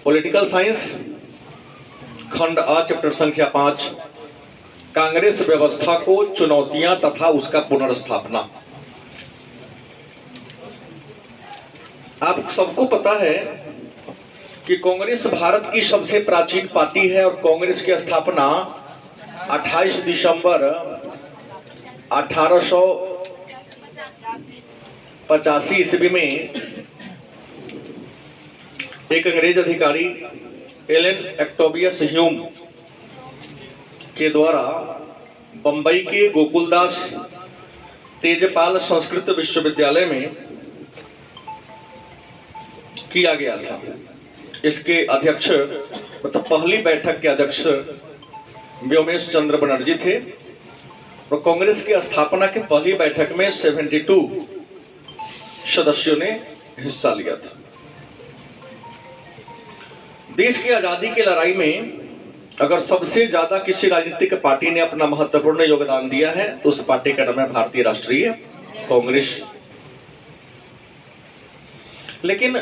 Political science खंड a chapter संख्या 5 कांग्रेस व्यवस्था को चुनौतियां तथा उसका पुनर्स्थापना। आप सबको पता है कि कांग्रेस भारत की सबसे प्राचीन पार्टी है और कांग्रेस की स्थापना 28 दिसंबर 1885 ईस्वी में एक अंग्रेज अधिकारी एलन ऑक्टेवियस ह्यूम के द्वारा बंबई के गोकुलदास तेजपाल संस्कृत विश्वविद्यालय में किया गया था। इसके अध्यक्ष मतलब पहली बैठक के अध्यक्ष व्योमेश चंद्र बनर्जी थे और कांग्रेस की स्थापना के पहली बैठक में 72 सदस्यों ने हिस्सा लिया था। देश की आजादी की लड़ाई में अगर सबसे ज्यादा किसी राजनीतिक पार्टी ने अपना महत्वपूर्ण योगदान दिया है तो उस पार्टी का नाम है भारतीय राष्ट्रीय कांग्रेस। लेकिन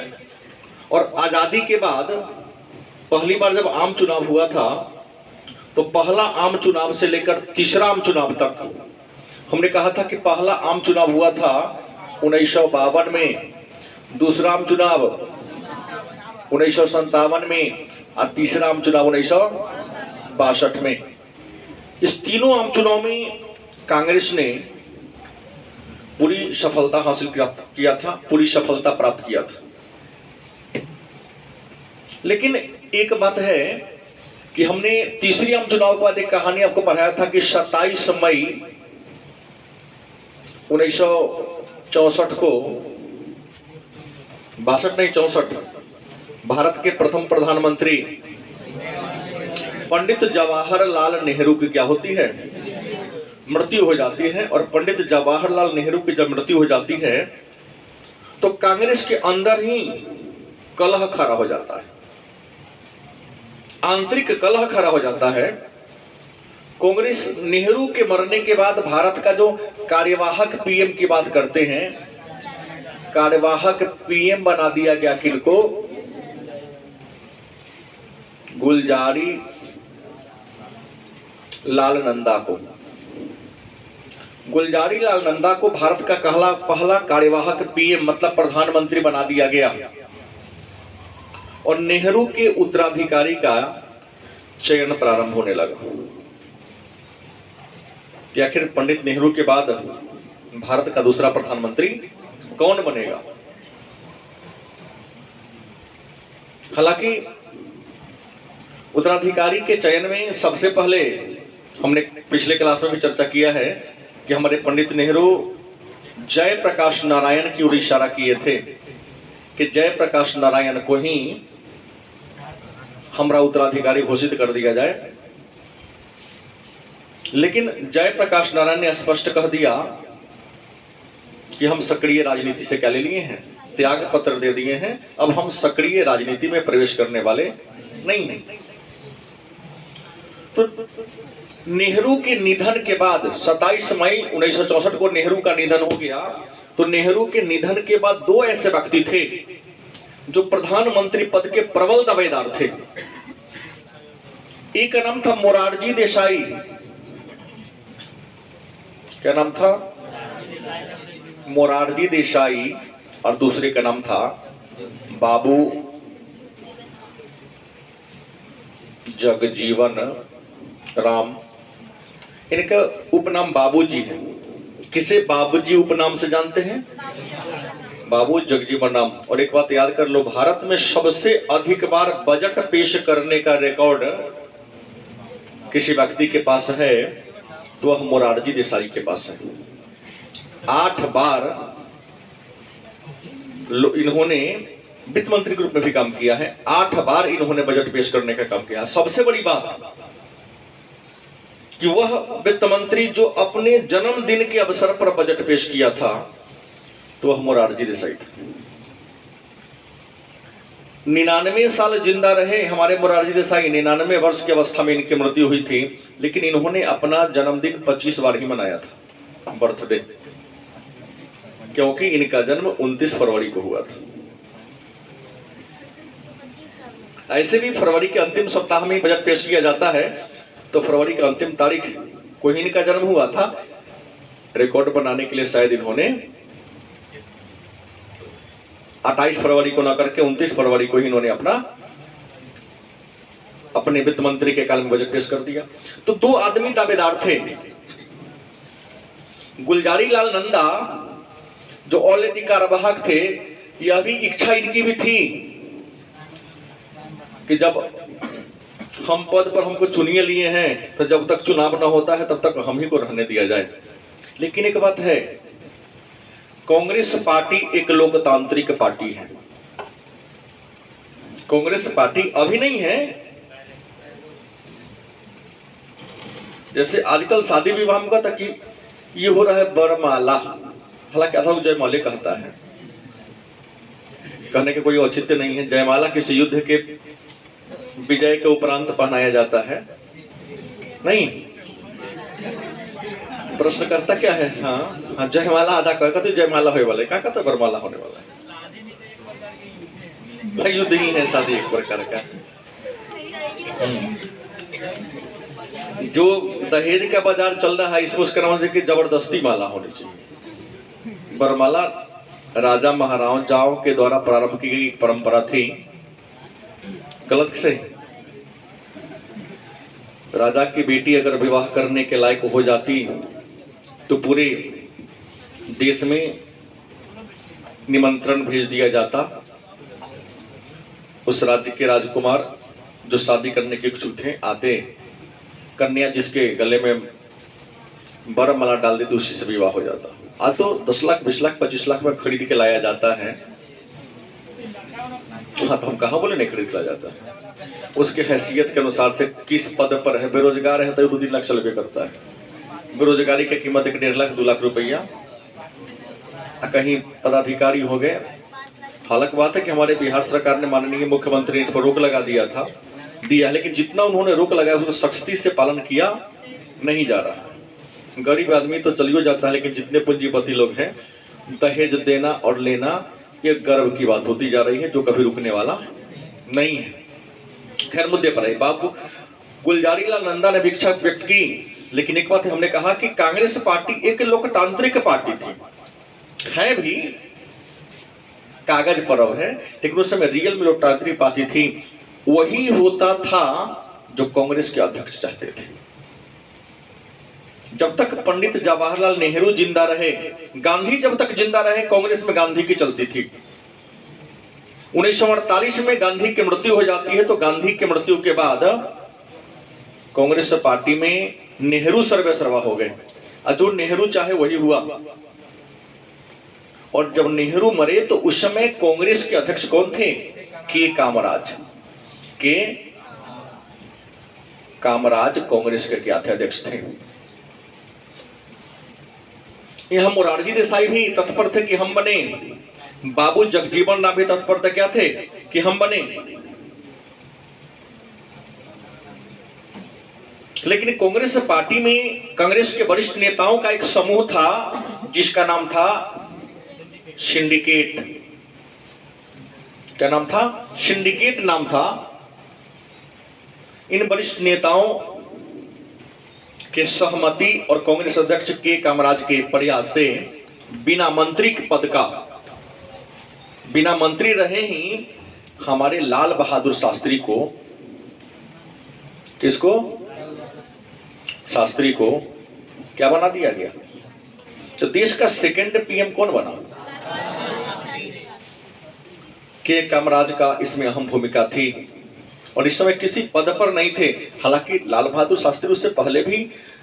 और आजादी के बाद पहली बार जब आम चुनाव हुआ था तो पहला आम चुनाव से लेकर तीसरा आम चुनाव तक हमने कहा था कि पहला आम चुनाव हुआ था 1952 में, दूसरा आम चुनाव 1957 में और तीसरा आम चुनाव 1962 में। इस तीनों आम चुनाव में कांग्रेस ने पूरी सफलता हासिल किया था, पूरी सफलता प्राप्त किया था। लेकिन एक बात है कि हमने तीसरी आम चुनाव के बाद एक कहानी आपको पढ़ाया था कि 27 मई 1964 को 62 भारत के प्रथम प्रधानमंत्री पंडित जवाहरलाल नेहरू की क्या होती है, मृत्यु हो जाती है। और पंडित जवाहरलाल नेहरू की जब मृत्यु हो जाती है तो कांग्रेस के अंदर ही कलह खड़ा हो जाता है, आंतरिक कलह खड़ा हो जाता है। कांग्रेस नेहरू के मरने के बाद भारत का जो कार्यवाहक पीएम की बात करते हैं, कार्यवाहक पीएम बना दिया गया किनको, गुलजारी लाल नंदा को। गुलजारी लाल नंदा को भारत का पहला कार्यवाहक पीएम मतलब प्रधानमंत्री बना दिया गया और नेहरू के उत्तराधिकारी का चयन प्रारंभ होने लगा कि आखिर पंडित नेहरू के बाद भारत का दूसरा प्रधानमंत्री कौन बनेगा। हालांकि उत्तराधिकारी के चयन में सबसे पहले हमने पिछले क्लास में भी चर्चा किया है कि हमारे पंडित नेहरू जयप्रकाश नारायण की ओर इशारा किए थे कि जयप्रकाश नारायण को ही हमारा उत्तराधिकारी घोषित कर दिया जाए। लेकिन जयप्रकाश नारायण ने स्पष्ट कह दिया कि हम सक्रिय राजनीति से क्या ले लिए हैं, त्याग पत्र दे दिए हैं, अब हम सक्रिय राजनीति में प्रवेश करने वाले नहीं हैं। तो नेहरू के निधन के बाद 27 मई 1964 को नेहरू का निधन हो गया। तो नेहरू के निधन के बाद दो ऐसे व्यक्ति थे जो प्रधानमंत्री पद के प्रबल दावेदार थे। एक का नाम था मोरारजी देसाई। क्या नाम था? मोरारजी देसाई। और दूसरे का नाम था बाबू जगजीवन राम। इनका उपनाम बाबूजी है। किसे बाबूजी उपनाम से जानते हैं? बाबू जगजीवन राम। और एक बात याद कर लो, भारत में सबसे अधिक बार बजट पेश करने का रिकॉर्ड किसी व्यक्ति के पास है तो वह मोरारजी देसाई के पास है। 8 बार इन्होंने वित्त मंत्री के रूप में भी काम किया है। 8 बार इन्होंने बजट पेश करने का काम किया। सबसे बड़ी बात कि वह वित्त मंत्री जो अपने जन्मदिन के अवसर पर बजट पेश किया था तो वह मोरारजी देसाई था। 99 साल जिंदा रहे हमारे मोरारजी देसाई। 99 वर्ष की अवस्था में इनकी मृत्यु हुई थी, लेकिन इन्होंने अपना जन्मदिन 25 बार ही मनाया था, बर्थडे, क्योंकि इनका जन्म 29 फरवरी को हुआ था। ऐसे भी फरवरी के अंतिम सप्ताह में बजट पेश किया जाता है, तो फरवरी की अंतिम तारीख को ही इनका जन्म हुआ था। रिकॉर्ड बनाने के लिए शायद इन्होंने 28 फरवरी को न करके 29 फरवरी को ही इन्होंने अपने वित्त मंत्री के काल में बजट पेश कर दिया। तो दो आदमी दावेदार थे, गुलजारी लाल नंदा जो औलिया कार्यवाहक थे, यह भी इच्छा इनकी भी थी कि जब हम पद पर हमको चुनिए लिए हैं तो जब तक चुनाव न होता है तब तक हम ही को रहने दिया जाए। लेकिन एक बात है, कांग्रेस पार्टी एक लोकतांत्रिक पार्टी है। कांग्रेस पार्टी अभी नहीं है, जैसे आजकल शादी विवाह में कहता कि ये हो रहा है बरमाला, हालांकि अथवा जयमाले कहता है, कहने के कोई औचित्य नहीं है। जयमाला किसी युद्ध के विजय के उपरांत पहनाया जाता है, नहीं। प्रश्न करता क्या है, हाँ जयमाला अदा कर कहते जयमाला होने वाला है, क्या कहते बरमाला होने वाला है, भाई युद्ध ही है शादी एक प्रकार का। जो दहेज का बाजार चल रहा है इसमें उसका नाम है कि जबरदस्ती माला होनी चाहिए। बरमाला राजा महाराजाओं के द्वारा प्रारंभ की गई परंपरा थी, गलत से। राजा की बेटी अगर विवाह करने के लायक हो जाती तो पूरे देश में निमंत्रण भेज दिया जाता। उस राज्य के राजकुमार जो शादी करने के इच्छुक थे आते, कन्या जिसके गले में बरमाला डाल देती उसी से विवाह हो जाता। आज तो 10 लाख 20 लाख 25 लाख में खरीद के लाया जाता है। हाँ तो हम कहाँ बोले नहीं खरीद लाया जाता है, उसके हैसियत के अनुसार से किस पद पर है। बेरोजगार है तो 2-3 लाख चलबे करता है, बेरोजगारी की कीमत 1.5 लाख 2 लाख रुपया। कहीं पदाधिकारी हो गए, हालांकि बात है कि हमारे बिहार सरकार ने माननीय मुख्यमंत्री ने इस पर रोक लगा दिया, लेकिन जितना उन्होंने रोक लगाया उसको सख्ती से पालन किया नहीं जा रहा। गरीब आदमी तो चलियो जाता है, लेकिन जितने पूंजीपति लोग हैं दहेज देना और लेना ये गर्व की बात होती जा रही है, जो कभी रुकने वाला नहीं है। खैर मुद्दे पर है, बाबू गुलजारी लाल नंदा ने इच्छा व्यक्त की, लेकिन एक बात हमने कहा कि कांग्रेस पार्टी एक लोकतांत्रिक पार्टी थी, है भी कागज पर है, लेकिन उस समय रियल में लोकतांत्रिक पार्टी थी। वही होता था जो कांग्रेस के अध्यक्ष चाहते थे। जब तक पंडित जवाहरलाल नेहरू जिंदा रहे, गांधी जब तक जिंदा रहे, कांग्रेस में गांधी की चलती थी। 1948 में गांधी की मृत्यु हो जाती है, तो गांधी की मृत्यु के बाद कांग्रेस पार्टी में नेहरू सर्वेसर्वा हो गए, और जो नेहरू चाहे वही हुआ। और जब नेहरू मरे तो उस समय कांग्रेस के अध्यक्ष कौन थे? के कामराज कांग्रेस के क्या थे? अध्यक्ष थे। यहां मोरारजी देसाई भी तत्पर थे कि हम बने, बाबू जगजीवन राम भी तत्पर थे क्या थे कि हम बने। लेकिन कांग्रेस पार्टी में कांग्रेस के वरिष्ठ नेताओं का एक समूह था जिसका नाम था सिंडिकेट। क्या नाम था? सिंडिकेट नाम था। इन वरिष्ठ नेताओं के सहमति और कांग्रेस अध्यक्ष के कामराज के प्रयास से बिना मंत्री पद का, बिना मंत्री रहे ही हमारे लाल बहादुर शास्त्री को, किसको? शास्त्री को क्या बना दिया गया? तो देश का सेकंड पीएम कौन बना? के कामराज का इसमें अहम भूमिका थी। और इस समय किसी पद पर नहीं थे। हालांकि लाल बहादुर शास्त्री उससे पहले भी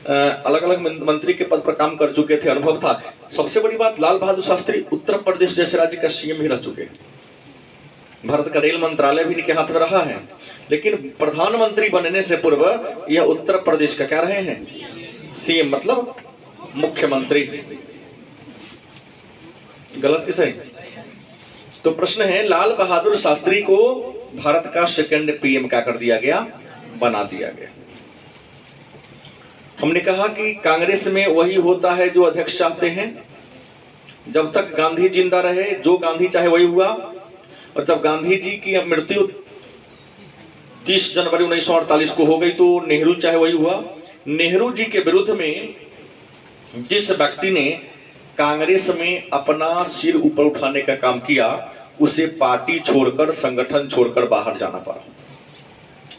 अलग अलग मंत्री के पद पर काम कर चुके थे, अनुभव था। सबसे बड़ी बात, लाल बहादुर शास्त्री उत्तर प्रदेश जैसे राज्य का सीएम भी रह चुके। भारत का रेल मंत्रालय भी इनके हाथ में रहा है। लेकिन प्रधानमंत्री बनने से पूर्व यह उत्तर प्रदेश का क्या रहे हैं? सीएम, मतलब मुख्यमंत्री। गलत किसे? तो प्रश्न है, लाल बहादुर शास्त्री को भारत का सेकंड पीएम क्या कर दिया गया? बना दिया गया। हमने कहा कि कांग्रेस में वही होता है जो अध्यक्ष चाहते हैं। जब तक गांधी जिंदा रहे, जो गांधी चाहे वही हुआ। और जब गांधी जी की मृत्यु 30 जनवरी 1948 को हो गई, तो नेहरू चाहे वही हुआ। नेहरू जी के विरुद्ध में जिस व्यक्ति ने कांग्रेस में अपना सिर ऊपर उठाने का काम किया, उसे पार्टी छोड़कर, संगठन छोड़कर बाहर जाना पड़ा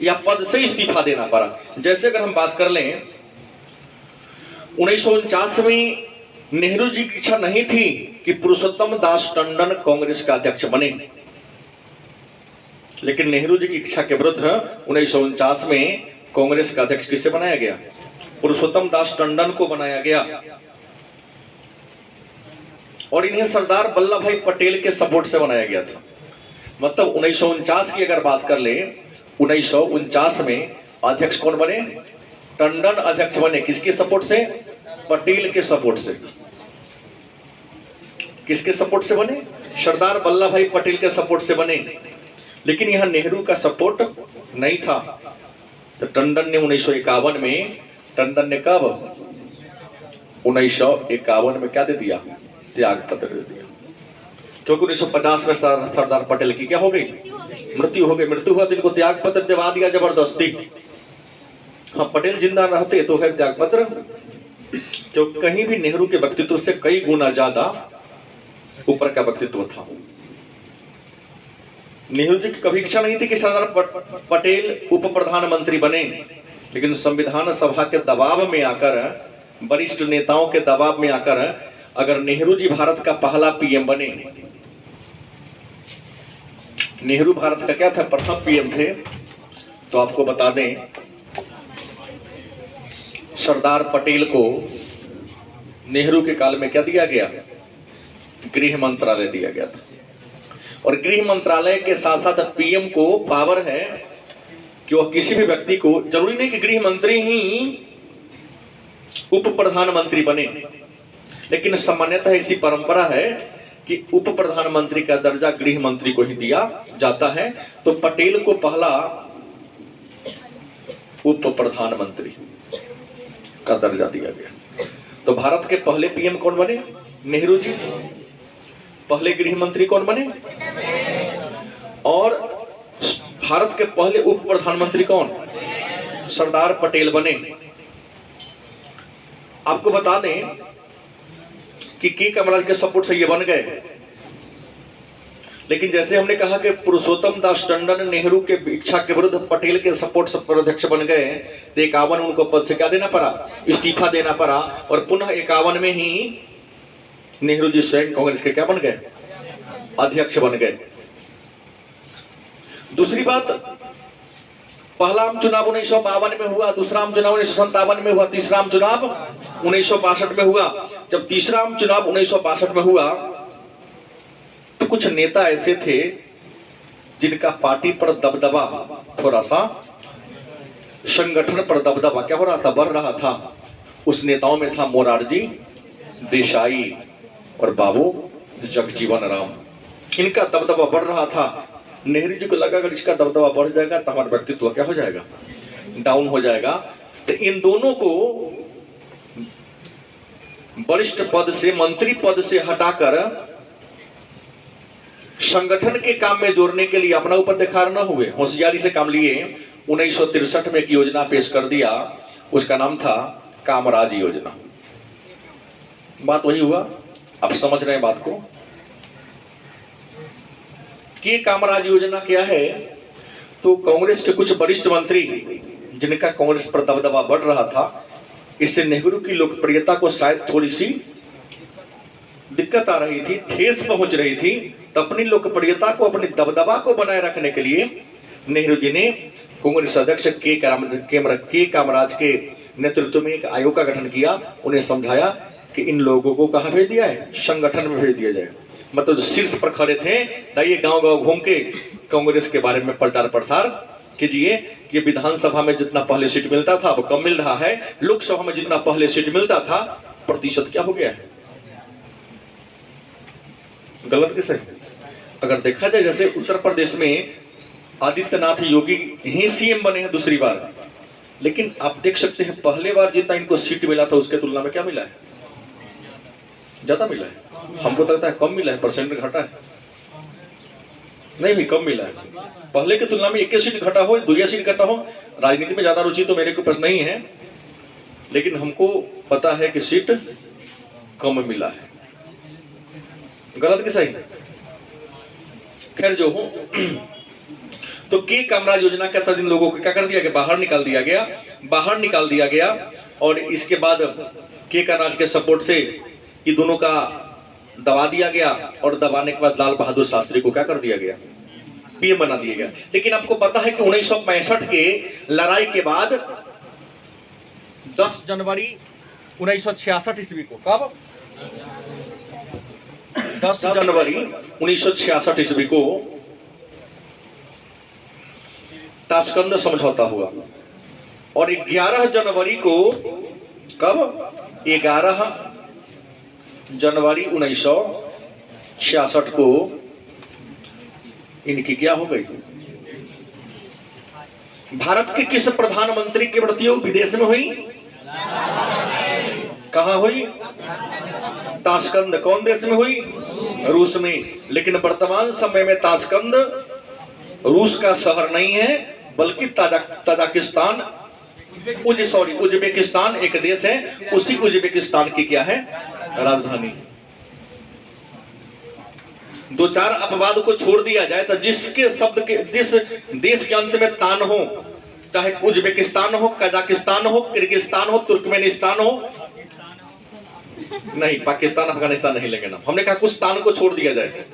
या पद से इस्तीफा देना पड़ा। जैसे अगर हम बात कर लें, 1949 में नेहरू जी की इच्छा नहीं थी कि पुरुषोत्तम दास टंडन कांग्रेस का अध्यक्ष बने, लेकिन नेहरू जी की इच्छा के विरुद्ध 1949 में कांग्रेस का अध्यक्ष किसे बनाया गया? पुरुषोत्तम दास टंडन को बनाया गया। और इन्हें सरदार वल्लभ भाई पटेल के सपोर्ट से बनाया गया था। मतलब 1949 की अगर बात कर ले, 1949 में अध्यक्ष कौन बने? टंडन अध्यक्ष बने। किसके सपोर्ट से? पटेल के सपोर्ट से। किसके सपोर्ट से बने? सरदार वल्लभ भाई पटेल के सपोर्ट से बने। लेकिन यहां नेहरू का सपोर्ट नहीं था। तो टंडन ने 1951 में, टंडन ने कब? 1951 में क्या दे दिया? त्याग पत्र दे दिया। क्योंकि 1950 में सरदार पटेल की क्या हो गई? मृत्यु हो गई। मृत्यु हुआ तो इनको त्याग पत्र दिवा दिया जबरदस्ती। हाँ, पटेल जिंदा रहते तो है त्याग पत्र, क्योंकि कहीं भी नेहरू के व्यक्तित्व से कई गुना ज्यादा ऊपर का व्यक्तित्व था। नेहरू जी की कभी इच्छा नहीं थी कि सरदार पटेल उप प्रधानमंत्री बने, लेकिन संविधान सभा के दबाव में आकर, वरिष्ठ नेताओं के दबाव में आकर अगर नेहरू जी भारत का पहला पीएम बने, नेहरू भारत का क्या था? प्रथम पीएम थे। तो आपको बता दें, सरदार पटेल को नेहरू के काल में क्या दिया गया? गृह मंत्रालय दिया गया था। और गृह मंत्रालय के साथ साथ पीएम को पावर है कि वह किसी भी व्यक्ति को, जरूरी नहीं कि गृह मंत्री ही उप प्रधानमंत्री बने, लेकिन सामान्यतः ऐसी परंपरा है कि उप प्रधानमंत्री का दर्जा गृह मंत्री को ही दिया जाता है। तो पटेल को पहला उप प्रधानमंत्री का दर्जा दिया गया। तो भारत के पहले पीएम कौन बने? नेहरू जी। पहले गृह मंत्री कौन बने? और भारत के पहले उप प्रधानमंत्री कौन? सरदार पटेल बने। आपको बता दें कि के कामराज के सपोर्ट से ये बन गए, लेकिन जैसे हमने कहा कि पुरुषोत्तम दास टंडन नेहरू के इच्छा के विरुद्ध पटेल के सपोर्ट से अध्यक्ष बन गए, तो 51 उनको पद से क्या देना पड़ा? इस्तीफा देना पड़ा। और पुनः 51 में ही नेहरू जी स्वयं कांग्रेस के क्या बन गए? अध्यक्ष बन गए। दूसरी बात, पहला आम चुनाव 1952 में हुआ, दूसरा आम चुनाव 1957 में हुआ, तीसरा आम चुनाव 1962 में हुआ। जब तीसरा आम चुनाव 1962 में हुआ तो कुछ नेता ऐसे थे जिनका पार्टी पर दबदबा, थोड़ा सा संगठन पर दबदबा क्या हो रहा था? बढ़ रहा था। उस नेताओं में था मोरारजी देसाई और बाबू जगजीवन राम। इनका दबदबा बढ़ रहा था। नेहरू जी को लगा अगर इसका दबदबा बढ़ जाएगा तो हमारा व्यक्तित्व क्या हो जाएगा? डाउन हो जाएगा। तो इन दोनों को वरिष्ठ पद से, मंत्री पद से हटाकर संगठन के काम में जोड़ने के लिए अपना ऊपर दिखार न हुए, होशियारी से काम लिए 1963 में एक योजना पेश कर दिया। उसका नाम था कामराज योजना। बात वही हुआ। आप समझ रहे हैं बात को कि कामराज योजना क्या है? तो कांग्रेस के कुछ वरिष्ठ मंत्री जिनका कांग्रेस पर दबदबा बढ़ रहा था, इससे नेहरू की लोकप्रियता को शायद थोड़ी सी दिक्कत आ रही थी, ठेस पहुंच रही थी। तो अपनी लोकप्रियता को, अपनी दबदबा को बनाए रखने के लिए नेहरू जी ने कांग्रेस अध्यक्ष के कामराज के नेतृत्व में एक आयोग का गठन किया। उन्हें समझाया कि इन लोगों को कहां भेज दिया है? संगठन में भेज दिया जाए। मतलब जो शीर्ष पर खड़े थे, ताइए गांव गांव घूम के कांग्रेस के बारे में प्रचार प्रसार कीजिए कि विधानसभा में जितना पहले सीट मिलता था अब कम मिल रहा है, लोकसभा में जितना पहले सीट मिलता था प्रतिशत क्या हो गया है? गलत कि सही? अगर देखा जाए, जैसे उत्तर प्रदेश में आदित्यनाथ योगी ही सीएम बने हैं दूसरी बार, लेकिन आप देख सकते हैं पहले बार जितना इनको सीट मिला था उसके तुलना में क्या मिला है? ज्यादा मिला है। हमको तो लगता है कम मिला है, परसेंट घटा है। नहीं भी कम मिला है। पहले की तुलना में 1 सीट घटा हो, 2 सीट घटा हो। राजनीति में ज्यादा रुचि तो मेरे को पास नहीं है, लेकिन हमको पता है कि सीट कम मिला है। गलत कि सही? खैर जो हो, तो के कामराज योजना के तहत इन लोगों को क्या कर दिया गया? बाहर निकाल दिया गया। और इसके बाद के कामराज के सपोर्ट से ये दोनों का दबा दिया गया, और दबाने के बाद लाल बहादुर शास्त्री को क्या कर दिया गया? पीएम बना दिया गया। लेकिन आपको पता है कि 1965 के लड़ाई के बाद 10 जनवरी 1966 ईस्वी को, कब? 10 जनवरी 1966 ईस्वी को ताशकंद समझौता हुआ, और 11 जनवरी को, कब? 11 जनवरी 1966 को इनकी क्या हो गई? भारत के किस प्रधानमंत्री की मृत्यु विदेश में हुई? कहां हुई? ताशकंद। कौन देश में हुई? रूस में। लेकिन वर्तमान समय में ताशकंद रूस का शहर नहीं है, बल्कि ताजिकिस्तान, उज्बेकिस्तान एक देश है, उसी उज्बेकिस्तान की क्या है? राजधानी। 2-4 अपवाद को छोड़ दिया जाए तो जिसके शब्द के, जिस देश के अंत में तान हो, चाहे उज्बेकिस्तान हो, कजाकिस्तान हो, किर्गिस्तान हो, तुर्कमेनिस्तान हो, नहीं, पाकिस्तान अफगानिस्तान नहीं लेंगे नाम। हमने कहा कुछ तान को छोड़ दिया जाए,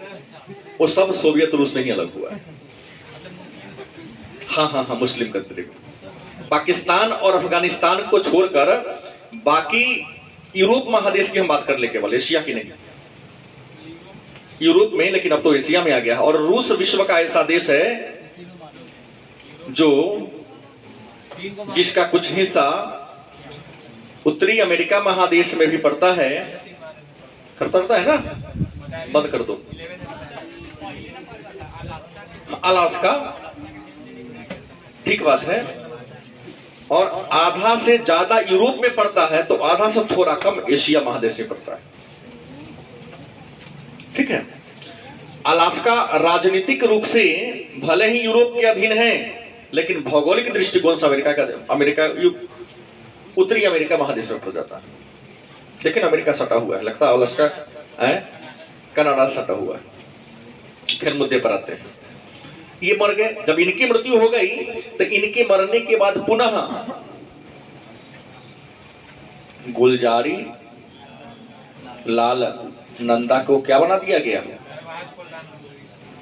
वो सब सोवियत रूस से ही अलग हुआ है। हाँ, मुस्लिम कंट्री। पाकिस्तान और अफगानिस्तान को छोड़कर बाकी यूरोप महादेश की हम बात कर ले, केवल एशिया की नहीं। यूरोप में, लेकिन अब तो एशिया में आ गया। और रूस विश्व का ऐसा देश है जो जिसका कुछ हिस्सा उत्तरी अमेरिका महादेश में भी पड़ता है। करता है ना? बंद कर दो। अलास्का, ठीक बात है। और आधा से ज्यादा यूरोप में पड़ता है, तो आधा से थोड़ा कम एशिया महादेश में पड़ता है। ठीक है। अलास्का राजनीतिक रूप से भले ही यूरोप के अधीन है, लेकिन भौगोलिक दृष्टिकोण से अमेरिका उत्तरी अमेरिका महादेश में पड़ जाता है। लेकिन अमेरिका सटा हुआ है, लगता है अलास्का कनाडा सटा हुआ है। फिर मुद्दे पर आते हैं। ये मर गए। जब इनकी मृत्यु हो गई, तो इनके मरने के बाद पुनः गुलजारी लाल नंदा को क्या बना दिया गया?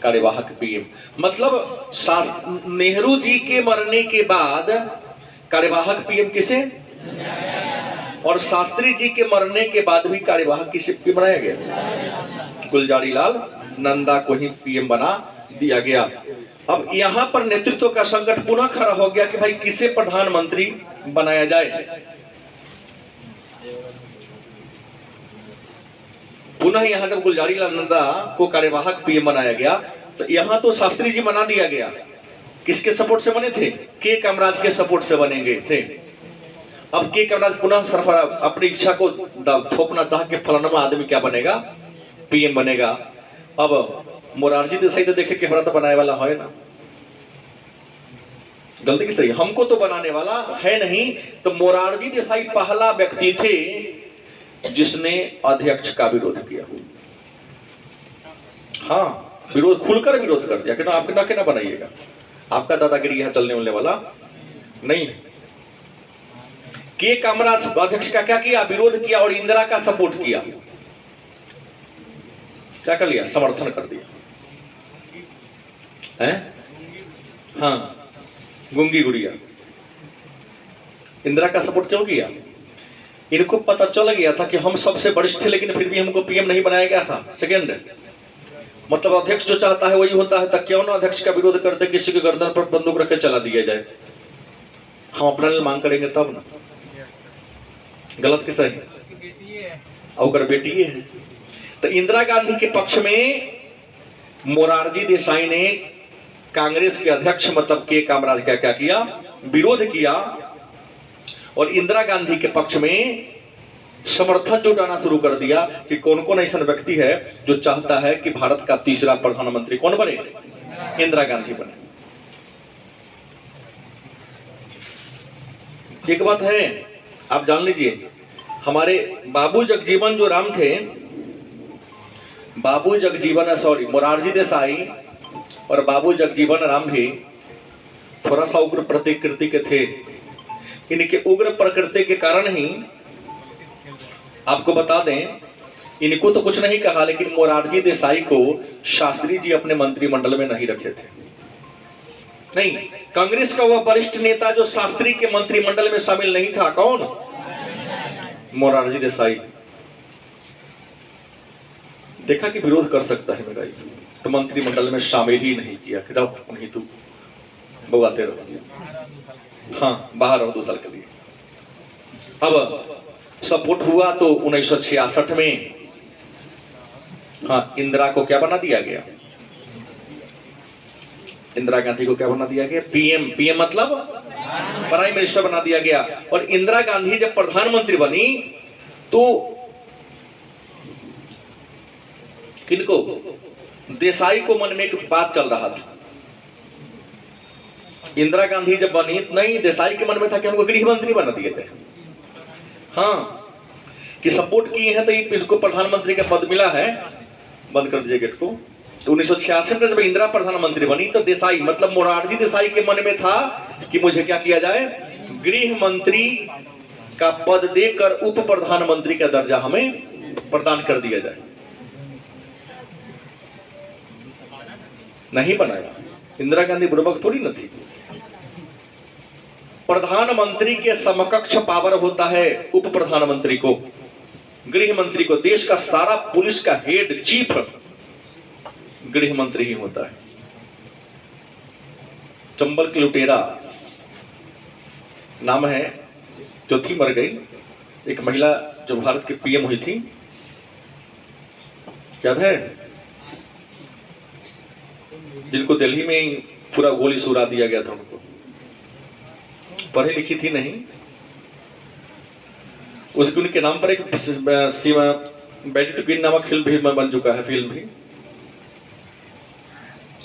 कार्यवाहक पीएम। मतलब नेहरू जी के मरने के बाद कार्यवाहक पीएम किसे? और शास्त्री जी के मरने के बाद भी कार्यवाहक किसे पीएम बनाया गया? गुलजारी लाल नंदा को ही पीएम बना दिया गया। अब यहां पर नेतृत्व का संकट पुनः खड़ा हो गया कि भाई किसे प्रधानमंत्री बनाया जाए। पुनः यहां जब गुलजारी लाल नंदा को कार्यवाहक पीएम बनाया गया, तो यहां तो शास्त्री जी बना दिया गया। किसके सपोर्ट से बने थे? के कामराज के सपोर्ट से बनेंगे थे। अब के कामराज पुनः सरफरा अपनी इच्छा को थोपना चाह के फलाना आदमी क्या बनेगा? पीएम बनेगा। अब मोरारजी देसाई तो देखे कि हमारा तो बनाने वाला है ना, गलती की सही, हमको तो बनाने वाला है नहीं। तो मोरारजी देसाई पहला व्यक्ति थे जिसने अध्यक्ष का विरोध किया। हाँ, विरोध, खुलकर विरोध कर दिया कि ना आपके ना बनाइएगा, आपका दादागिरी यहां चलने वाले वाला नहीं। के कामराज अध्यक्ष का क्या किया? विरोध किया और इंदिरा का सपोर्ट किया। क्या कर लिया? समर्थन कर दिया है। हाँ, गुंगी गुड़िया। इंदिरा का सपोर्ट क्यों किया? इनको पता चल गया था कि हम सबसे वरिष्ठ थे, लेकिन फिर भी हमको पीएम नहीं बनाया गया था। सेकेंड, मतलब अध्यक्ष जो चाहता है वही होता है, तब क्यों ना अध्यक्ष का विरोध करते, किसी के गर्दन पर बंदूक रख के चला दिया जाए। हम अपना लिए मांग करेंगे तब ना। गलत की सही? और बेटी है। तो इंदिरा गांधी के पक्ष में मोरारजी देसाई ने कांग्रेस के अध्यक्ष मतलब के कामराज का क्या किया? विरोध किया। और इंदिरा गांधी के पक्ष में समर्थन जुटाना शुरू कर दिया कि कौन कौन ऐसा व्यक्ति है जो चाहता है कि भारत का तीसरा प्रधानमंत्री कौन बने? इंदिरा गांधी बने। एक बात है, आप जान लीजिए, हमारे बाबू जगजीवन जो राम थे, बाबू जगजीवन सॉरी मोरारजी देसाई और बाबू जगजीवन राम भी थोड़ा सा उग्र प्रकृति के थे। इनके उग्र प्रकृति के कारण ही, आपको बता दें, इनको तो कुछ नहीं कहा, लेकिन मोरारजी देसाई को शास्त्री जी अपने मंत्रिमंडल में नहीं रखे थे। नहीं, कांग्रेस का वह वरिष्ठ नेता जो शास्त्री के मंत्रिमंडल में शामिल नहीं था, कौन? मोरारजी देसाई। देखा कि विरोध कर सकता है मेरा, तो मंत्रिमंडल में शामिल ही नहीं किया कि जाओ नहीं, तू बवाते रहो, हाँ बाहर रहो 2 साल के लिए। अब सपोर्ट हुआ तो 1966 में हाँ इंदिरा को क्या बना दिया गया? इंदिरा गांधी को क्या बना दिया गया? पीएम। पीएम मतलब प्राइम मिनिस्टर बना दिया गया। और इंदिरा गांधी जब प्रधानमंत्री बनी तो किनको? देसाई को मन में एक बात चल रहा था। इंदिरा गांधी जब बनी, नहीं, देसाई के मन में था कि हमको गृह मंत्री बना दिए थे, हाँ, कि सपोर्ट किए हैं तो इसको प्रधानमंत्री का पद मिला है, बंद कर दीजिए गेट को। तो 1986 में जब इंदिरा प्रधानमंत्री बनी तो देसाई मतलब मोरारजी देसाई के मन में था कि मुझे क्या किया जाए? गृह मंत्री का पद देकर उप प्रधानमंत्री का दर्जा हमें प्रदान कर दिया जाए। नहीं बनाया। इंदिरा गांधी बुड़बक थोड़ी न थी। प्रधानमंत्री के समकक्ष पावर होता है उप प्रधानमंत्री को, गृह मंत्री को। देश का सारा पुलिस का हेड चीफ गृह मंत्री ही होता है। चंबल की लुटेरा नाम है, जो थी मर गई, एक महिला जो भारत के पीएम हुई थी, याद है? जिनको दिल्ली में ही पूरा गोली से उड़ा दिया गया था। उनको पढ़ी लिखी थी नहीं, उसके उनके नाम पर एक बैटी टू क्वीन नामक फिल्म भी बन चुका है। फिल्म भी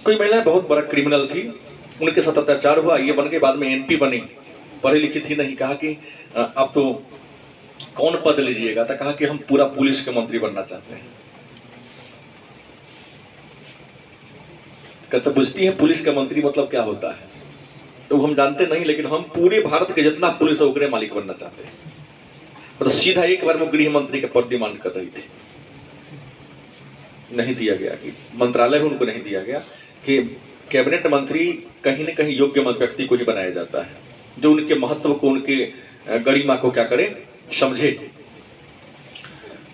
कोई महिला बहुत बड़ा क्रिमिनल थी, उनके साथ अत्याचार हुआ, ये बन के बाद में एमपी बनी, पढ़ी लिखी थी नहीं। कहा कि अब तो कौन पद लीजिएगा? तो कहा कि हम पूरा पुलिस के मंत्री बनना चाहते हैं। कहते बुझती है पुलिस का मंत्री मतलब क्या होता है? तो हम जानते नहीं, लेकिन हम पूरे भारत के जितना पुलिस है उसके मालिक बनना चाहते हैं। तो सीधा एक बार में गृह मंत्री का पद डिमांड कर रही थी, नहीं दिया गया। कि मंत्रालय में उनको नहीं दिया गया कि कैबिनेट मंत्री कहीं न कहीं योग्य व्यक्ति को ही बनाया जाता है, जो उनके महत्व को, उनके गरिमा को क्या करे, समझे।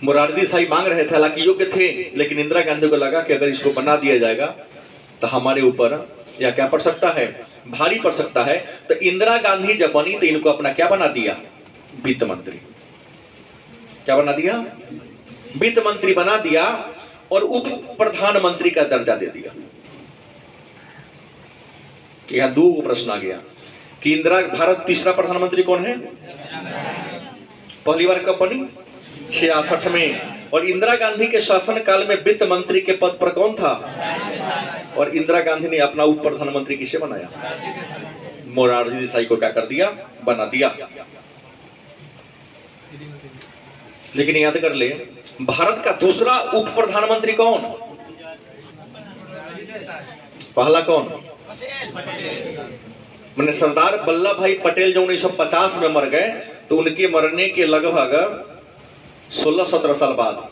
मोरारजी देसाई मांग रहे थे, हालांकि योग्य थे, लेकिन इंदिरा गांधी को लगा कि अगर इसको बना दिया जाएगा तो हमारे ऊपर या क्या पड़ सकता है, भारी पड़ सकता है। तो इंदिरा गांधी जब बनी तो इनको अपना क्या बना दिया? वित्त मंत्री। क्या बना दिया? वित्त मंत्री बना दिया और उप प्रधानमंत्री का दर्जा दे दिया। यहां 2 प्रश्न आ गया कि इंदिरा, भारत तीसरा प्रधानमंत्री कौन है? पहली बार कब बनी? 66 में। और इंदिरा गांधी के शासन काल में वित्त मंत्री के पद पर कौन था? और इंदिरा गांधी ने अपना उप प्रधानमंत्री किसे बनाया? मोरारजी देसाई को क्या कर दिया? बना दिया। लेकिन याद कर ले, भारत का दूसरा उप प्रधानमंत्री कौन? पहला कौन? मैंने सरदार वल्लभ भाई पटेल जो 1950 में मर गए, तो उनके मरने के लगभग 16-17 साल बाद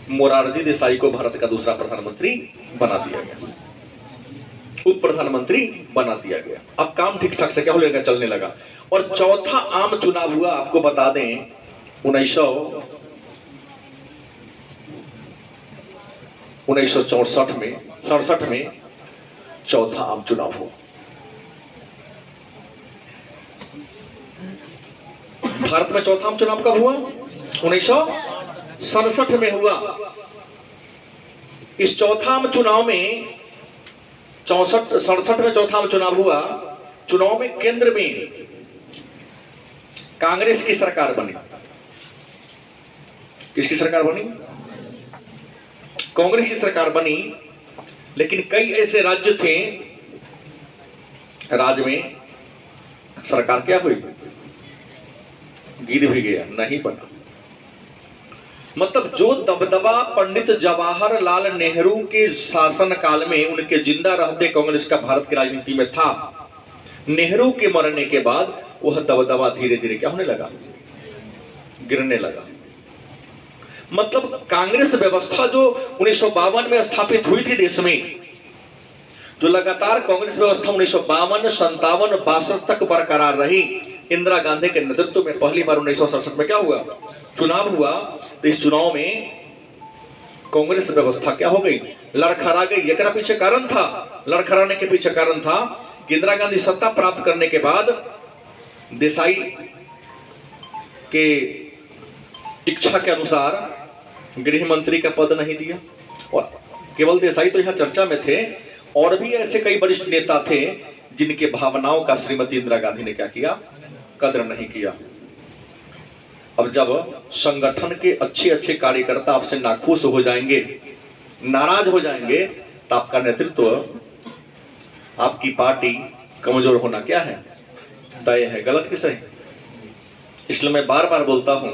मोरारजी देसाई को भारत का दूसरा प्रधानमंत्री बना दिया गया, उप प्रधानमंत्री बना दिया गया। अब काम ठीक ठाक से क्या होने लगा, चलने लगा। और चौथा आम चुनाव हुआ, आपको बता दें 1964 में, 67 में चौथा आम चुनाव हुआ। भारत में चौथा आम चुनाव कब हुआ? 1967 में हुआ। इस चौथा आम चुनाव में 67 में चौथा आम चुनाव हुआ। चुनाव में केंद्र में कांग्रेस की सरकार बनी। किसकी सरकार बनी? कांग्रेस की सरकार बनी। लेकिन कई ऐसे राज्य थे, राज्य में सरकार क्या हुई, गिर भी गया, नहीं बना। मतलब जो दबदबा पंडित जवाहरलाल नेहरू के शासन काल में उनके जिंदा रहते कांग्रेस का भारत की राजनीति में था, नेहरू के मरने के बाद वह दबदबा धीरे धीरे क्या होने लगा, गिरने लगा। मतलब कांग्रेस व्यवस्था जो 1952 में स्थापित हुई थी देश में, जो लगातार कांग्रेस व्यवस्था 1952, 57, 62 तक बरकरार रही, इंदिरा गांधी के नेतृत्व में पहली बार 1967 में क्या हुआ, चुनाव हुआ। तो इस चुनाव में कांग्रेस व्यवस्था क्या हो गई, लड़खड़ा गई। एकरा पीछे कारण था, लड़खड़ाने के पीछे कारण था कि इंदिरा गांधी सत्ता प्राप्त करने के बाद देसाई के इच्छा के अनुसार गृह मंत्री का पद नहीं दिया। और केवल देसाई तो यहां चर्चा में थे, और भी ऐसे कई वरिष्ठ नेता थे जिनके भावनाओं का श्रीमती इंदिरा गांधी ने क्या किया, कदर नहीं किया। अब जब संगठन के अच्छे अच्छे कार्यकर्ता आपसे नाखुश हो जाएंगे, नाराज हो जाएंगे, तो आपका नेतृत्व, आपकी पार्टी कमजोर होना क्या है, तय है। गलत किस है? इसलिए मैं बार बार बोलता हूं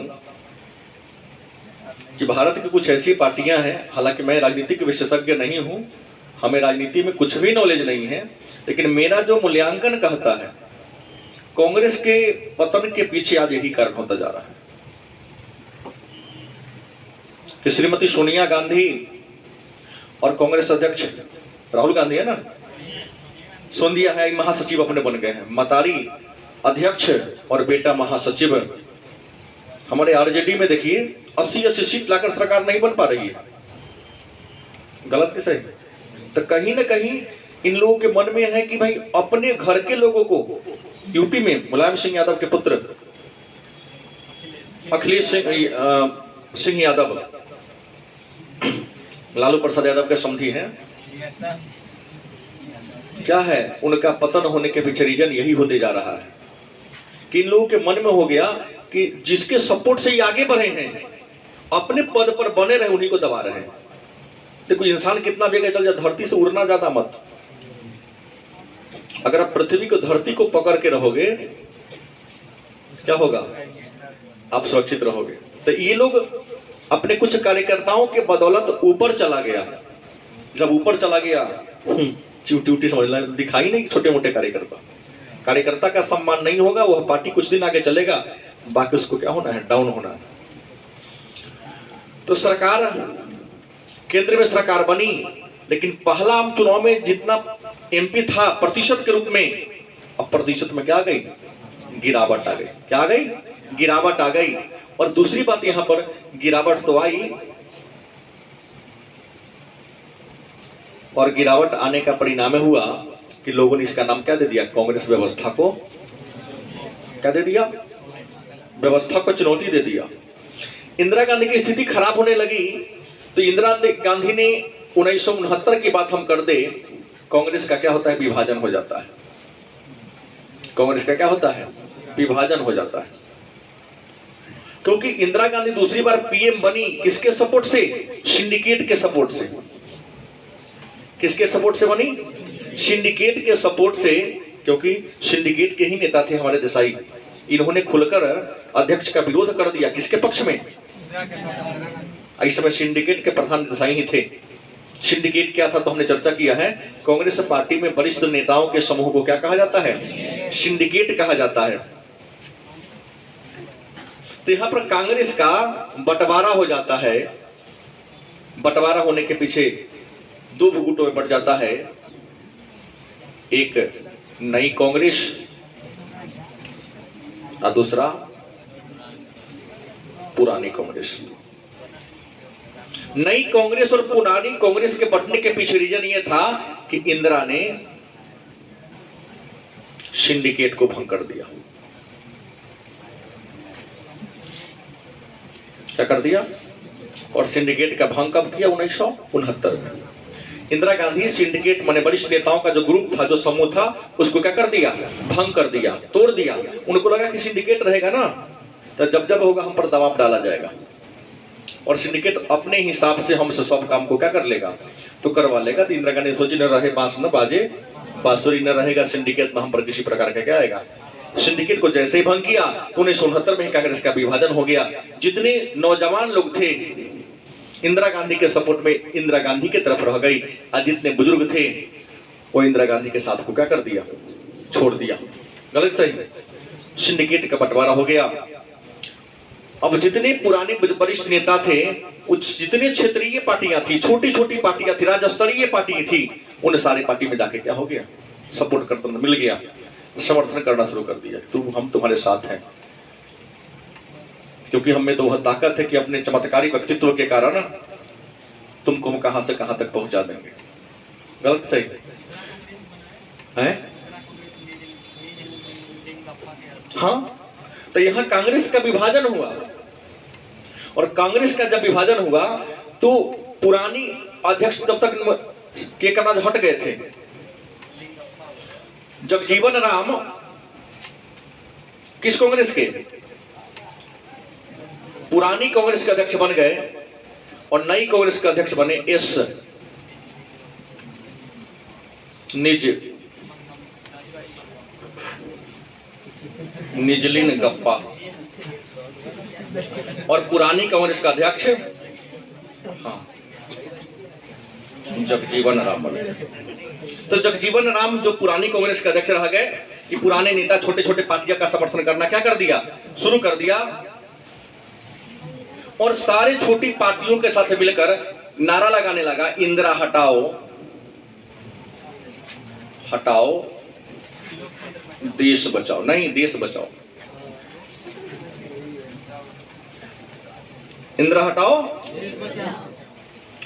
कि भारत की कुछ ऐसी पार्टियां हैं, हालांकि मैं राजनीतिक विशेषज्ञ नहीं हूं, हमें राजनीति में कुछ भी नॉलेज नहीं है, लेकिन मेरा जो मूल्यांकन कहता है, कांग्रेस के पतन के पीछे आज यही कारण होता जा रहा है कि श्रीमती सोनिया गांधी और कांग्रेस अध्यक्ष राहुल गांधी है ना, सोंदिया है महासचिव अपने बन गए हैं, मतारी अध्यक्ष और बेटा महासचिव। हमारे आरजेडी में देखिए 80-80 सीट लाकर सरकार नहीं बन पा रही है। गलत किस है? तो कहीं ना कहीं इन लोगों के मन में है कि भाई अपने घर के लोगों को, यूपी में मुलायम सिंह यादव के पुत्र अखिलेश सिंह यादव लालू प्रसाद यादव के समधी हैं, क्या है उनका पतन होने के पीछे रीजन यही होते जा रहा है कि इन लोगों के मन में हो गया कि जिसके सपोर्ट से ये आगे बढ़े हैं, अपने पद पर बने रहे, उन्हीं को दबा रहे हैं। देखो इंसान कितना भी चल जाए, धरती से उड़ना ज्यादा मत। अगर आप पृथ्वी को, धरती को पकड़ के रहोगे, क्या होगा, आप सुरक्षित रहोगे। तो ये लोग अपने कुछ कार्यकर्ताओं के बदौलत ऊपर चला गया। जब ऊपर चला गया, च्यूटी उटी समझ दिखाई नहीं, छोटे मोटे कार्यकर्ता का सम्मान नहीं होगा, वह पार्टी कुछ दिन आगे चलेगा, बाकी उसको क्या होना है, डाउन होना है। तो सरकार, केंद्र में सरकार बनी, लेकिन पहला आम चुनाव में जितना एमपी था प्रतिशत के रूप में, अब प्रतिशत में क्या आ गई, गिरावट आ गई। क्या आ गई, गिरावट आ गई। और दूसरी बात यहां पर, गिरावट तो आई, और गिरावट आने का परिणाम हुआ कि लोगों ने इसका नाम क्या दे दिया, कांग्रेस व्यवस्था को क्या दे दिया, व्यवस्था को चुनौती दे दिया। इंदिरा गांधी की स्थिति खराब होने लगी, तो इंदिरा गांधी ने 1969 की बात हम कर दे, कांग्रेस का क्या होता है, विभाजन हो जाता है। कांग्रेस का क्या होता है, विभाजन हो जाता है। क्योंकि इंदिरा गांधी दूसरी बार पीएम बनी किसके सपोर्ट से, सिंडिकेट के सपोर्ट से। किसके सपोर्ट से बनी, सिंडिकेट के सपोर्ट से। क्योंकि सिंडिकेट के ही नेता थे हमारे देसाई, इन्होंने खुलकर अध्यक्ष का विरोध कर दिया। किसके पक्ष में, इस समय सिंडिकेट के प्रधान देसाई ही थे। सिंडिकेट क्या था तो हमने चर्चा किया है, कांग्रेस पार्टी में वरिष्ठ नेताओं के समूह को क्या कहा जाता है, सिंडिकेट कहा जाता है। तो यहां पर कांग्रेस का बंटवारा हो जाता है। बंटवारा होने के पीछे दो गुटों में बढ़ जाता है, एक नई कांग्रेस और दूसरा पुरानी कांग्रेस। नई कांग्रेस और पुरानी कांग्रेस के बंटने के पीछे रीजन यह था कि इंदिरा ने सिंडिकेट को भंग कर दिया। क्या कर दिया, और सिंडिकेट का भंग कब किया, 1969 में। इंदिरा गांधी सिंडिकेट माने वरिष्ठ नेताओं का जो ग्रुप था, जो समूह था, उसको क्या कर दिया, भंग कर दिया, तोड़ दिया। उनको लगा कि सिंडिकेट रहेगा ना, तो जब जब होगा हम पर दबाव डाला जाएगा। और सिंडिकेट अपने हिसाब से हमसे सब काम को क्या कर लेगा, तो करवा लेगा। तो इंदिरा गांधी सोची न रहे बांस न बाजे, बांसुरी न रहेगा सिंडिकेट में हम पर किसी प्रकार का क्या आएगा। सिंडिकेट को जैसे ही भंग किया तो 1969 में कांग्रेस का विभाजन हो गया। जितने नौजवान लोग थे इंदिरा गांधी के सपोर्ट में इंदिरा गांधी की तरफ रह गई, और जितने बुजुर्ग थे वो इंदिरा गांधी के साथ को क्या कर दिया, छोड़ दिया। गलत सही सिंडिकेट का बंटवारा हो गया। अब जितने पुराने वरिष्ठ नेता थे, जितने क्षेत्रीय पार्टियां थी, छोटी छोटी पार्टियां थी, राज्य स्तरीय पार्टी थी, उन सारी पार्टी में जाके क्या हो गया, सपोर्ट करता मिल गया, समर्थन करना शुरू कर दिया। हम तुम्हारे साथ हैं, क्योंकि हमें तो वह ताकत है कि अपने चमत्कारी व्यक्तित्व के कारण तुमको हम कहां से कहां तक पहुंचा देंगे। गलत सही है। हाँ, तो यहां कांग्रेस का विभाजन हुआ, और कांग्रेस का जब विभाजन हुआ तो पुरानी अध्यक्ष तब तक के राज हट गए थे। जगजीवन राम किस कांग्रेस के, पुरानी कांग्रेस के अध्यक्ष बन गए, और नई कांग्रेस के अध्यक्ष बने एस निजलिन गप्पा, और पुरानी कांग्रेस का अध्यक्ष हाँ जगजीवन राम बने। तो जगजीवन राम जो पुरानी कांग्रेस के अध्यक्ष रह गए, कि पुराने नेता छोटे छोटे पार्टियों का समर्थन करना क्या कर दिया, शुरू कर दिया, और सारे छोटी पार्टियों के साथ मिलकर नारा लगाने लगा, इंदिरा हटाओ हटाओ देश बचाओ, नहीं देश बचाओ, इंदिरा हटाओ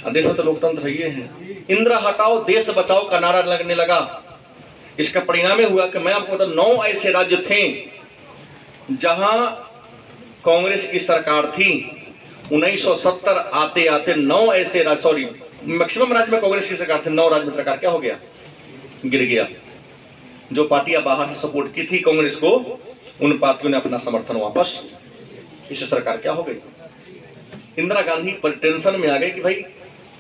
देश में तो लोकतंत्र है, ये है इंदिरा हटाओ देश बचाओ का नारा लगने लगा। इसका परिणाम हुआ कि मैं आपको बता, 9 ऐसे राज्य थे जहां कांग्रेस की सरकार थी। 1970 आते आते 9 ऐसे राज्य, सॉरी मैक्सिमम राज्य में कांग्रेस की सरकार थी, 9 राज्य में सरकार क्या हो गया, गिर गया। जो पार्टियां बाहर से सपोर्ट की थी कांग्रेस को, उन पार्टियों ने अपना समर्थन वापस, इससे सरकार क्या हो गई। इंदिरा गांधी टेंशन में आ गए कि भाई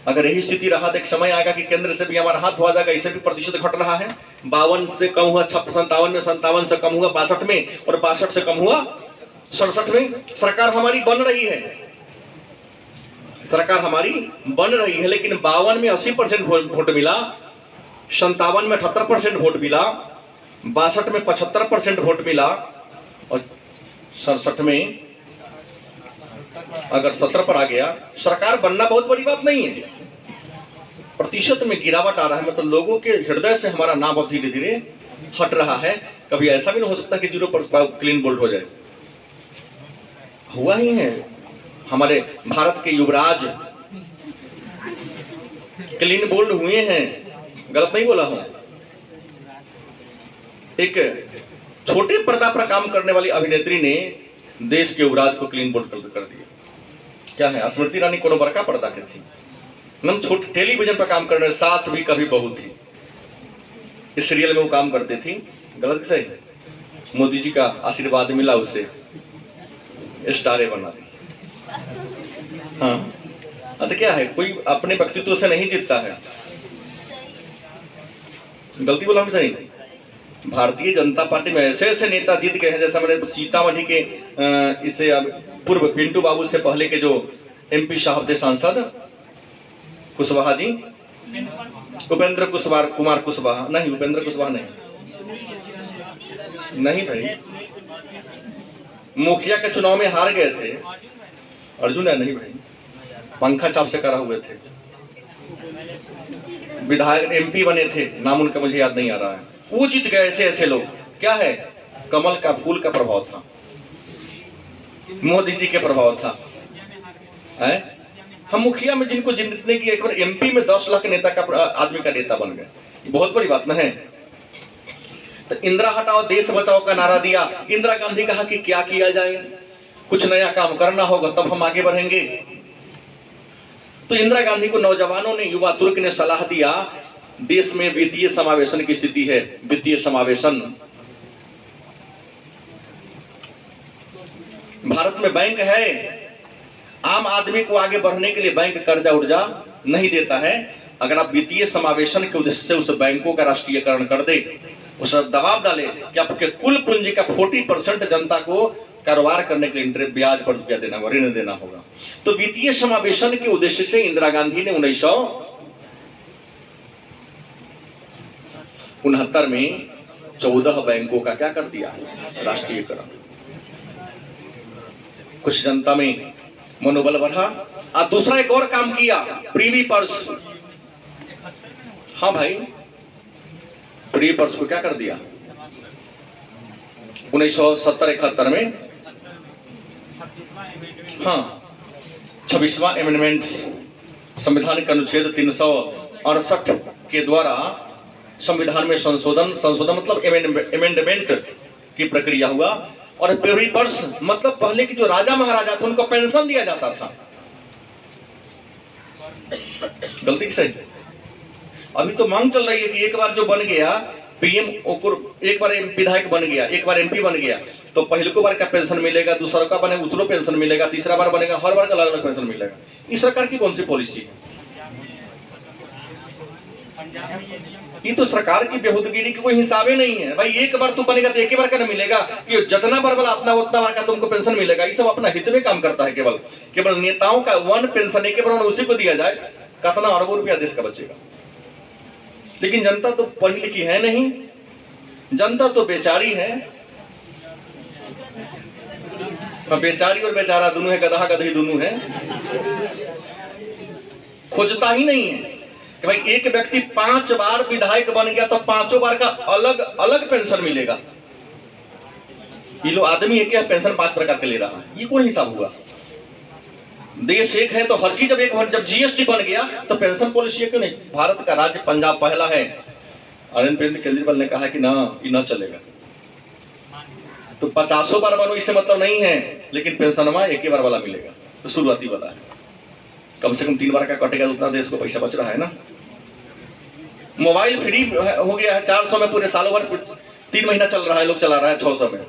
अगर यही स्थिति रहा तो एक समय आएगा कि केंद्र से भी हमारा हाथ हो जाएगा। इसे भी प्रतिशत घट रहा है, 52 से कम हुआ 57 में, 57 से कम हुआ 62 में, और 62 से कम हुआ 67 में। सरकार हमारी बन रही है, सरकार हमारी बन रही है, लेकिन 52 में 80% वोट मिला, 57 में 78% वोट मिला, 62 में 75% वोट मिला, और 67 में अगर 17 पर आ गया। सरकार बनना बहुत बड़ी बात नहीं है, प्रतिशत में गिरावट आ रहा है, मतलब लोगों के हृदय से हमारा नाम अब धीरे धीरे हट रहा है। कभी ऐसा भी नहीं हो सकता कि 0 पर क्लीन बोल्ड हो जाए, हुआ ही है। हमारे भारत के युवराज क्लीन बोल्ड हुए हैं, गलत नहीं बोला हूं। एक छोटे पर्दा पर काम करने वाली अभिनेत्री ने देश के युवराज को क्लीन बोल्ड कर दिया। क्या है, स्मृति ईरानी कोनो बड़का पर्दा के थी, हम छोटे टेलीविजन पर काम करने, सास भी कभी बहू थी, इस सीरियल में वो काम करती थी। गलत सही, मोदी जी का आशीर्वाद मिला, उसे स्टारे बना दी। हाँ तो क्या है, कोई अपने व्यक्तित्व से नहीं जीतता है। गलती बोला हम सही। भारतीय जनता पार्टी में ऐसे ऐसे नेता जीत गए हैं, जैसे हमारे सीतामढ़ी के इसे पूर्व पिंटू बाबू से पहले के जो एमपी साहब थे सांसद कुशवाहा जी, उपेंद्र कुमार कुशवाहा, नहीं उपेंद्र कुशवाहा नहीं भाई, मुखिया के चुनाव में हार गए थे, अर्जुन है नहीं भाई, पंखा चाप से करा हुए थे, विधायक एमपी बने थे, नाम उनका मुझे याद नहीं आ रहा है, वो जीत गए। ऐसे ऐसे लोग, क्या है, कमल का फूल का प्रभाव था, मोदी जी के प्रभाव था। हम मुखिया में जिनको जीतने की, एक बार एमपी में 10 लाख नेता का आदमी का नेता बन गए, बहुत बड़ी बात ना है। तो इंदिरा हटाओ देश बचाओ का नारा दिया। इंदिरा गांधी कहा कि क्या किया जाए, कुछ नया काम करना होगा तब हम आगे बढ़ेंगे। तो इंदिरा गांधी को नौजवानों ने, युवा तुर्क ने सलाह दिया, देश में वित्तीय समावेशन की स्थिति है, वित्तीय समावेशन, भारत में बैंक है, आम आदमी को आगे बढ़ने के लिए बैंक कर्जा उर्जा नहीं देता है। अगर आप वित्तीय समावेशन के उद्देश्य से उस बैंकों का राष्ट्रीयकरण कर दे, उस दबाव डाले कि आपके कुल पूंजी का 40% जनता को कारोबार करने के लिए इंटरेस्ट ब्याज पर रुपया देना होगा, ऋण देना होगा। तो वित्तीय समावेशन के उद्देश्य से इंदिरा गांधी ने 1969 में 14 बैंकों का क्या कर दिया, राष्ट्रीयकरण। कुछ जनता में मनोबल बढ़ा। और दूसरा एक और काम किया, प्रीवी पर्स। हाँ भाई, प्रीवी पर्स को क्या कर दिया 1970-71 में। हाँ, 26वां अमेंडमेंट, संविधान के अनुच्छेद 368 के द्वारा संविधान में संशोधन मतलब अमेंडमेंट की प्रक्रिया हुआ। और प्रीवी पर्स मतलब पहले की जो राजा महाराजा थे उनको पेंशन दिया जाता था। गलती की सही। अभी तो मांग चल रही है कि एक बार जो बन गया पीएम, एक बार विधायक बन गया, एक बार एमपी बन गया, तो पहले को बार का पेंशन मिलेगा, दूसरा का बनेगा उसको पेंशन मिलेगा, तीसरा बार बनेगा हर बार का अलग अलग पेंशन मिलेगा। इस सरकार की कौन सी पॉलिसी है? ये तो सरकार की बेहूदगिरी की कोई हिसाबे नहीं है भाई। एक बार तू बनेगा तो एक ही बार का ना मिलेगा कि जितना बार वाला अपना उतना बार का तुमको पेंशन मिलेगा। ये सब अपना हित में काम करता है। केवल नेताओं का वन पेंशन एक बार उसी को दिया जाए, कितना अरबों रुपया देश का बचेगा। लेकिन जनता तो पढ़ी लिखी है नहीं, जनता तो बेचारी है। बेचारी और बेचारा दोनों है, गधा गधी दोनों है। खोजता ही नहीं है कि भाई एक व्यक्ति 5 बार विधायक बन गया तो 5 बार का अलग अलग पेंशन मिलेगा। ये लोग आदमी एक पेंशन 5 प्रकार के ले रहा है, ये कौन हिसाब हुआ? देश एक है तो हर चीज जब जीएसटी बन गया तो पेंशन पॉलिसी क्यों नहीं? भारत का राज्य पंजाब पहला है। अरविंद केजरीवाल ने कहा कि ना, ये ना चलेगा। तो 50 बार बनो इससे मतलब नहीं है, लेकिन पेंशन एक ही बार वाला मिलेगा, तो शुरुआती वाला है। कम से कम 3 बार का कटेगा तो उतना देश को पैसा बच रहा है ना। मोबाइल फ्री हो गया है 400 में, पूरे सालों भर 3 महीना चल रहा है, लोग चला रहा है 600 में।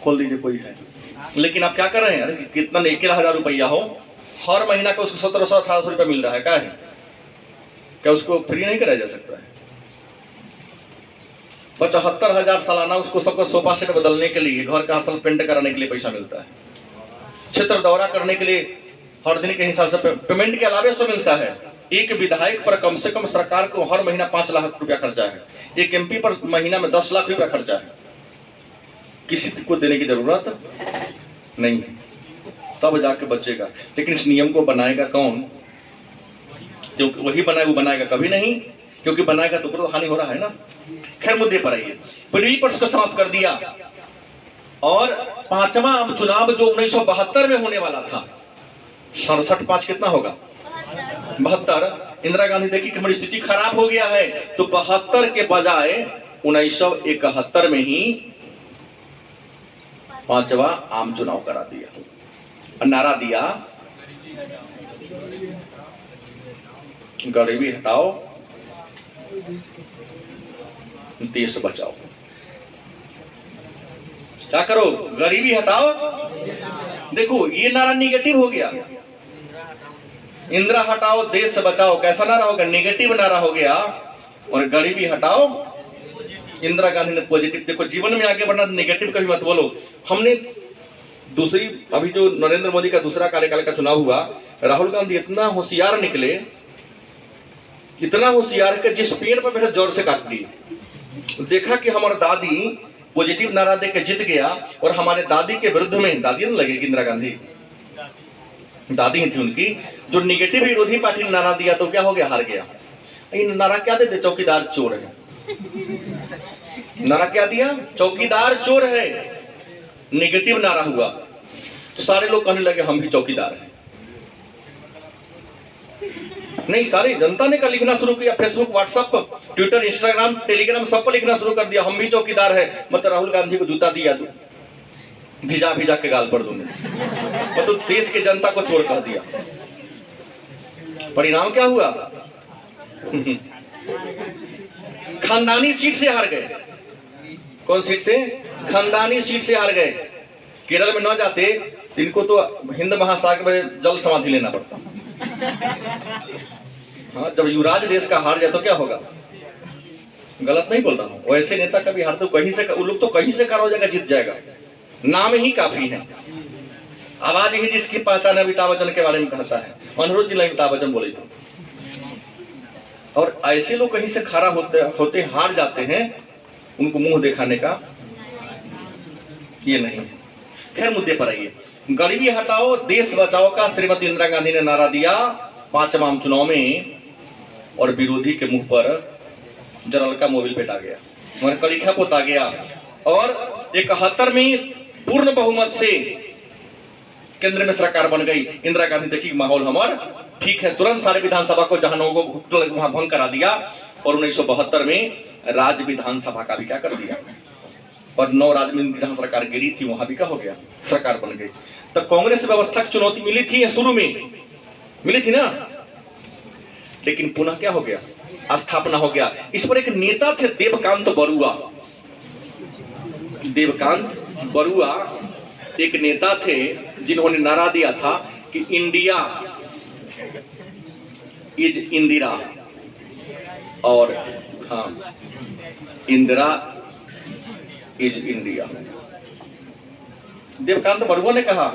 खोल दीजिए, कोई है। लेकिन आप क्या कर रहे हैं? अरे कितना 11,000 रुपया हो, हर महीना का उसको 1700-1800 रुपया मिल रहा है। क्या है, क्या उसको फ्री नहीं कराया जा सकता है? 75,000 सालाना उसको सबका सोफा सेट बदलने के लिए, घर का असल पेंट कराने के लिए पैसा मिलता है। क्षेत्र दौरा करने के लिए हर दिन के हिसाब से पेमेंट के अलावे से मिलता है। एक विधायक पर कम से कम सरकार को हर महीना 5 लाख रुपया खर्चा है। एक एमपी पर महीना में 10 लाख रुपया खर्चा है। किसी को देने की जरूरत नहीं, तब जाके बचेगा। लेकिन इस नियम को बनाएगा कौन? क्योंकि वही बनाए, वो बनाएगा कभी नहीं, क्योंकि बनाएगा तो बहुत हानि हो रहा है ना। खैर, मुद्दे पर आइए। प्रीवी पर्स को समाप्त कर दिया। और 5वां आम चुनाव जो 1972 में होने वाला था, 67-5 कितना होगा? 72। इंदिरा गांधी देखी कि हमारी स्थिति खराब हो गया है, तो 72 के बजाय 1971 में ही 5वां आम चुनाव करा दिया। नारा दिया, गरीबी हटाओ, देश बचाओ। क्या करो? गरीबी हटाओ। देखो, ये नारा निगेटिव हो गया। इंदिरा हटाओ देश बचाओ कैसा नारा होगा? नेगेटिव नारा हो गया। और गरीबी हटाओ, इंदिरा गांधी ने पॉजिटिव। देखो, जीवन में आगे बढ़ना, नेगेटिव कभी मत बोलो। हमने दूसरी, अभी जो नरेंद्र मोदी का दूसरा कार्यकाल का चुनाव हुआ, राहुल गांधी इतना होशियार निकले, इतना होशियार कि जिस पेड़ पर बैठे जोर से काट दिए। देखा कि हमारी दादी पॉजिटिव नारा देकर जीत गया, और हमारे दादी के विरुद्ध में, दादी नहीं लगेगी इंदिरा गांधी, दादी ही थी उनकी, जो निगेटिव विरोधी पार्टी ने नारा दिया तो क्या हो गया? हार गया। इन नारा क्या देते? चौकीदार चोर है। नारा क्या दिया? चौकीदार चोर है। निगेटिव नारा हुआ, सारे लोग कहने लगे हम भी चौकीदार हैं। नहीं, सारी जनता ने का लिखना शुरू किया, Facebook, WhatsApp, Twitter, Instagram, Telegram सब पर लिखना शुरू कर दिया, हम भी चौकीदार है। मतलब राहुल गांधी को जूता दिया, तू भिजा भिजा के गाल पर दूंगा, मतलब देश के जनता को चोर कर दिया। परिणाम क्या हुआ? खानदानी सीट से हार गए। कौन सीट से? खानदानी सीट से हार गए। केरल में न जाते इनको तो हिंद महासागर में जल समाधि लेना पड़ता। हाँ, जब युवराज देश का हार जाए तो क्या होगा? गलत नहीं बोल रहा हूँ, वैसे नेता कभी हार तो कहीं से, वो लोग तो कहीं से हो जाएगा, जीत जाएगा, नाम ही काफी है। आवाज ही जिसकी पहचान अमिताभ बच्चन के बारे में कहता है, अनुरोध जिला अमिताभ बच्चन बोले थे। और ऐसे लोग कहीं से खड़ा होते हार जाते हैं, उनको मुंह दिखाने का ये नहीं। खैर मुद्दे पर आइए। गरीबी हटाओ देश बचाओ का श्रीमती इंदिरा गांधी ने नारा दिया 5 आम चुनाव में, और विरोधी के मुंह पर जनरल का मोबिल पेटा गया, मगर कड़ीखा पोता गया, और 71 में पूर्ण बहुमत से केंद्र में सरकार बन गई। इंदिरा गांधी देखी माहौल हमार ठीक है, तुरंत सारे विधानसभा को जहां वहां भंग करा दिया, और 1972 में राज्य विधानसभा का भी क्या कर दिया, और 9 राज्य में जहां सरकार गिरी थी वहां भी क्या हो गया, सरकार बन गई। तो कांग्रेस व्यवस्था की चुनौती मिली थी, शुरू में मिली थी ना, लेकिन पुनः क्या हो गया, स्थापना हो गया। इस पर एक नेता थे देवकांत बरुआ। देवकांत बरुआ एक नेता थे जिन्होंने नारा दिया था कि इंडिया इज इंदिरा, और हाँ, इंदिरा इज इंडिया। देवकांत बरुआ ने कहा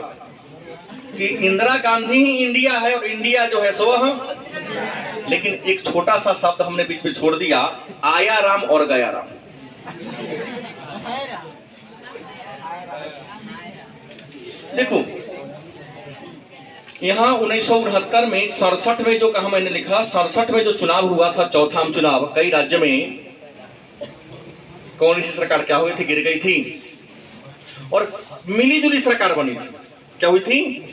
कि इंदिरा गांधी ही इंडिया है और इंडिया जो है सो हम। लेकिन एक छोटा सा शब्द हमने बीच में छोड़ दिया, आया राम और गया राम। देखो यहां 1969 में 67 में जो कहा मैंने लिखा, 67 में जो चुनाव हुआ था, चौथा चुनाव, कई राज्य में कांग्रेस की सरकार क्या हुई थी, गिर गई थी, और मिलीजुली सरकार बनी थी। क्या हुई थी?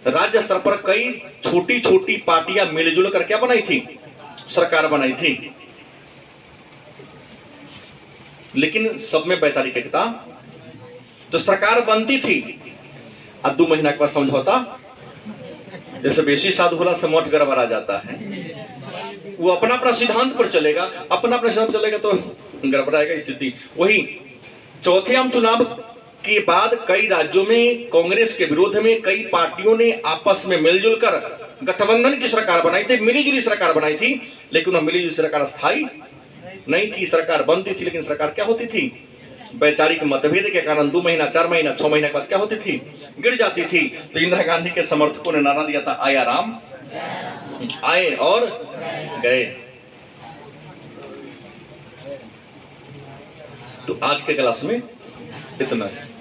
राज्य स्तर पर कई छोटी छोटी पार्टियां मिलजुल कर क्या बनाई थी, सरकार बनाई थी। लेकिन सब में वैचारिक एकता, तो सरकार बनती थी और 2 महीना के बाद समझौता, जैसे बेसी साधु होला से मठ गड़बड़ा जाता है। वो अपना अपना सिद्धांत पर चलेगा, अपना अपना सिद्धांत चलेगा तो गड़बड़ाएगा स्थिति। वही चौथे आम चुनाव के बाद कई राज्यों में कांग्रेस के विरोध में कई पार्टियों ने आपस में मिलजुल कर गठबंधन की सरकार बनाई थी, मिलीजुली सरकार बनाई थी। लेकिन वह मिलीजुली सरकार स्थायी नहीं थी, सरकार बनती थी, लेकिन सरकार क्या होती थी, वैचारिक मतभेद के कारण 2 महीना, 4 महीना, 6 महीने के बाद क्या होती थी, गिर जाती थी। तो इंदिरा गांधी के समर्थकों ने नारा दिया था, आया राम, आए और गए। तो आज के क्लास में इतना है।